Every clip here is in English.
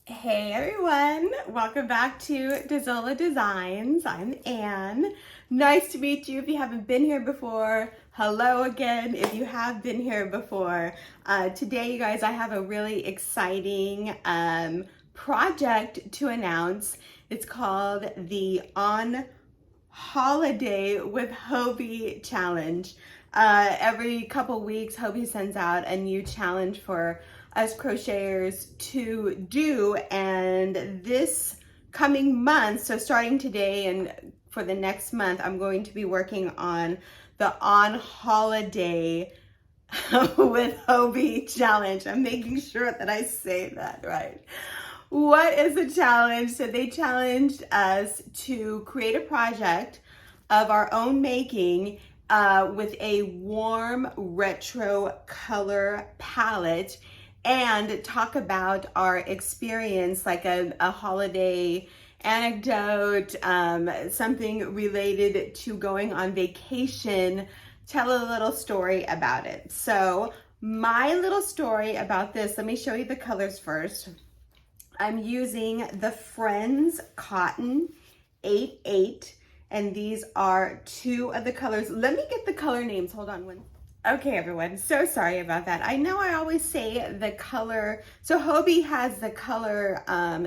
Hey everyone, welcome back to Dazola Designs. I'm Anne. Nice to meet you if you haven't been here before. Hello again if you have been here before. Today, you guys, I have a really exciting project to announce. It's called the On Holiday with Hobbii Challenge. Every couple weeks, Hobbii sends out a new challenge for us crocheters to do, and this coming month, so starting today and for the next month, I'm going to be working on the On Holiday with Hobbii challenge. I'm making sure that I say that right. What is the challenge? So they challenged us to create a project of our own making with a warm retro color palette and talk about our experience, like a holiday anecdote, something related to going on vacation. Tell a little story about it. So my little story about this, let me show you the colors first. I'm using the Friends Cotton 8-8, and these are two of the colors. Let me get the color names. Hold on one. Okay, everyone, so sorry about that. I know I always say the color, so Hobbii has the color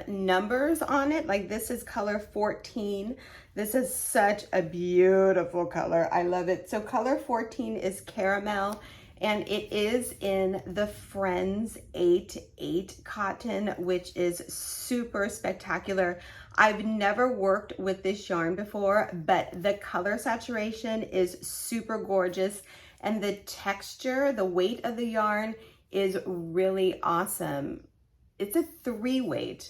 numbers on it. Like this is color 14. This is such a beautiful color. I love it. So color 14 is caramel, and it is in the Friends 8-8 cotton, which is super spectacular. I've never worked with this yarn before, but the color saturation is super gorgeous. And the texture, the weight of the yarn is really awesome. It's a 3-weight,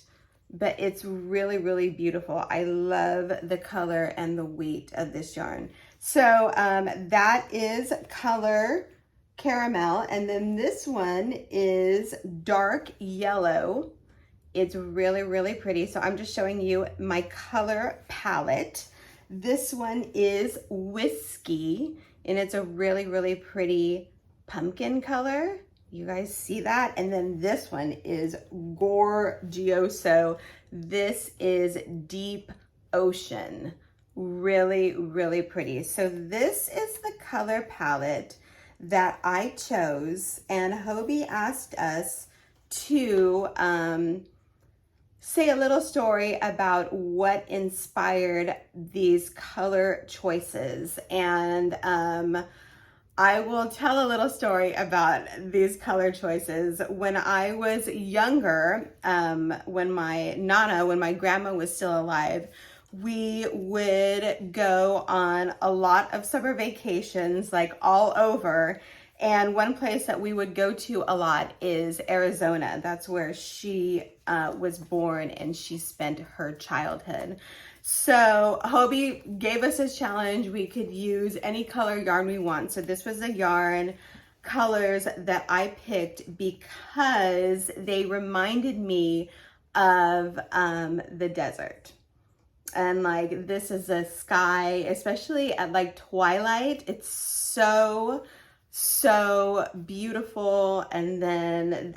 but it's really, really beautiful. I love the color and the weight of this yarn. So that is color caramel. And then this one is dark yellow. It's really, really pretty. So I'm just showing you my color palette. This one is whiskey, and it's a really, really pretty pumpkin color. You guys see that? And then this one is Gorgioso. This is deep ocean. Really, really pretty. So this is the color palette that I chose, and Hobbii asked us to say a little story about what inspired these color choices. And I will tell a little story about these color choices. When I was younger, when my grandma was still alive, we would go on a lot of summer vacations, like all over. And one place that we would go to a lot is Arizona. That's where she was born, and she spent her childhood. So Hobbii gave us a challenge. We could use any color yarn we want. So this was the yarn colors that I picked because they reminded me of the desert. And like this is a sky, especially at like twilight. It's so beautiful. And then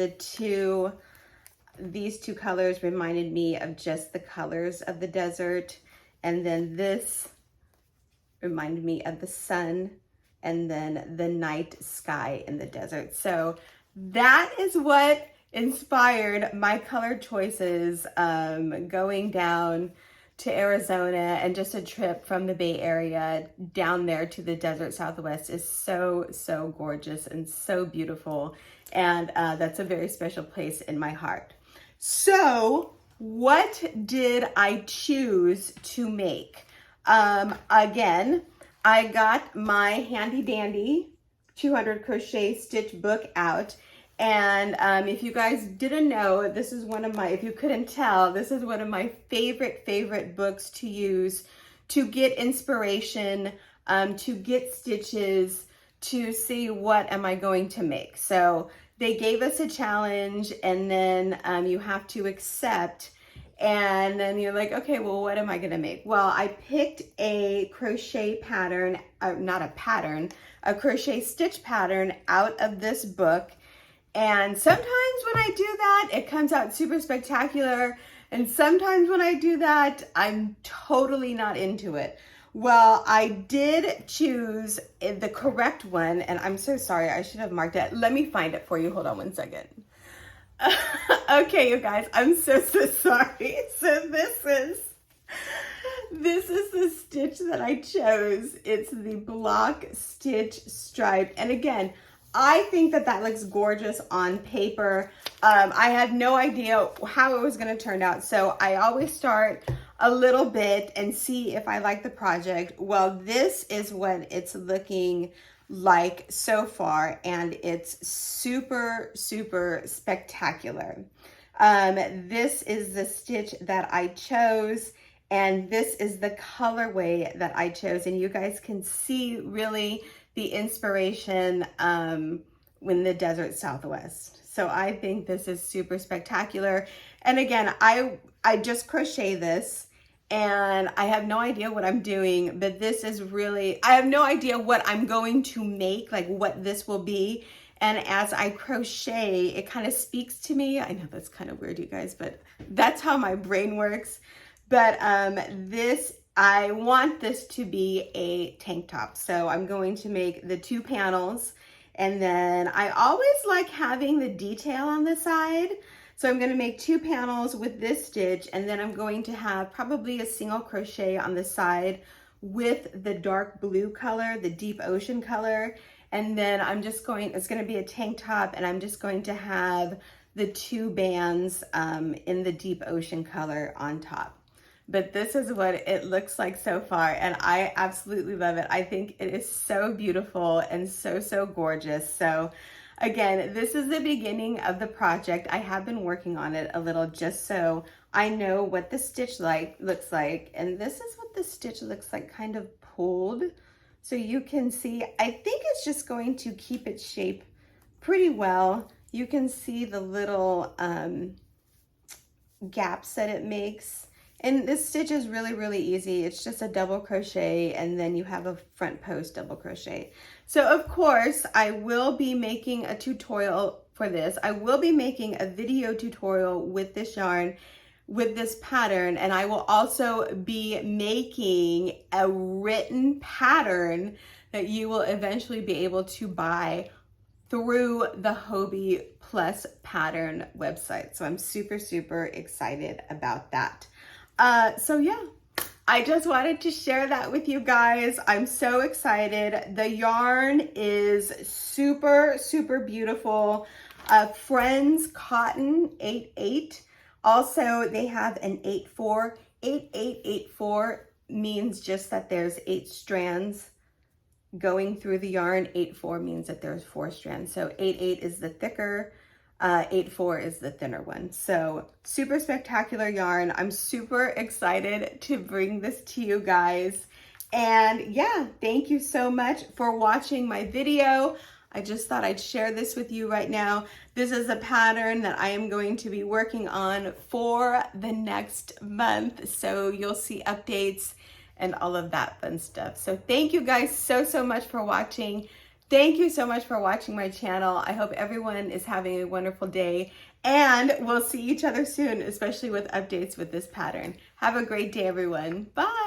these two colors reminded me of just the colors of the desert. And then this reminded me of the sun, and then the night sky in the desert. So that is what inspired my color choices, going down to Arizona, and just a trip from the Bay Area down there to the desert Southwest is so gorgeous and so beautiful. And that's a very special place in my heart. So what did I choose to make? Again, I got my handy dandy 200 crochet stitch book out. And if you guys didn't know, this is one of my, if you couldn't tell, this is one of my favorite books to use to get inspiration, to get stitches, to see what am I going to make. So they gave us a challenge, and then you have to accept, and then you're like, okay, well, what am I gonna make? Well, I picked a crochet pattern, not a pattern, a crochet stitch pattern out of this book. And sometimes when I do that, it comes out super spectacular. And sometimes when I do that, I'm totally not into it. Well, I did choose the correct one, and I'm so sorry, I should have marked it. Let me find it for you. Hold on one second. Okay, you guys, I'm so sorry. So this is the stitch that I chose. It's the block stitch striped. And again, I think that that looks gorgeous on paper. I had no idea how it was going to turn out. So I always start a little bit and see if I like the project. Well, this is what it's looking like so far, and it's super, super spectacular. This is the stitch that I chose, and this is the colorway that I chose, and you guys can see really the inspiration in the desert Southwest. So I think this is super spectacular. And again, I just crochet this, and I have no idea what I'm doing, but this is really, I have no idea what I'm going to make, like what this will be. And as I crochet, it kind of speaks to me. I know that's kind of weird, you guys, but that's how my brain works. But I want this to be a tank top. So I'm going to make the 2 panels. And then I always like having the detail on the side. So I'm going to make 2 panels with this stitch, and then I'm going to have probably a single crochet on the side with the dark blue color, the deep ocean color. And then I'm just going, it's going to be a tank top, and I'm just going to have the 2 bands in the deep ocean color on top. But this is what it looks like so far, and I absolutely love it. I think it is so beautiful and so gorgeous. So again, this is the beginning of the project. I have been working on it a little just so I know what the stitch looks like. And this is what the stitch looks like, kind of pulled. So you can see, I think it's just going to keep its shape pretty well. You can see the little gaps that it makes. And this stitch is really easy. It's just a double crochet, and then you have a front post double crochet. So of course, I will be making a tutorial for this. I will be making a video tutorial with this yarn, with this pattern, and I will also be making a written pattern that you will eventually be able to buy through the Hobbii Plus pattern website. So I'm super excited about that. So yeah, I just wanted to share that with you guys. I'm so excited. The yarn is super beautiful. Friends Cotton 88. Also, they have an 84. 8884 means just that there's 8 strands going through the yarn. 84 means that there's 4 strands. So 88 is the thicker. 84 is the thinner one. So super spectacular yarn. I'm super excited to bring this to you guys. And yeah, thank you so much for watching my video. I just thought I'd share this with you right now. This is a pattern that I am going to be working on for the next month. So you'll see updates and all of that fun stuff. So thank you guys so much for watching. Thank you so much for watching my channel. I hope everyone is having a wonderful day, and we'll see each other soon, especially with updates with this pattern. Have a great day, everyone. Bye.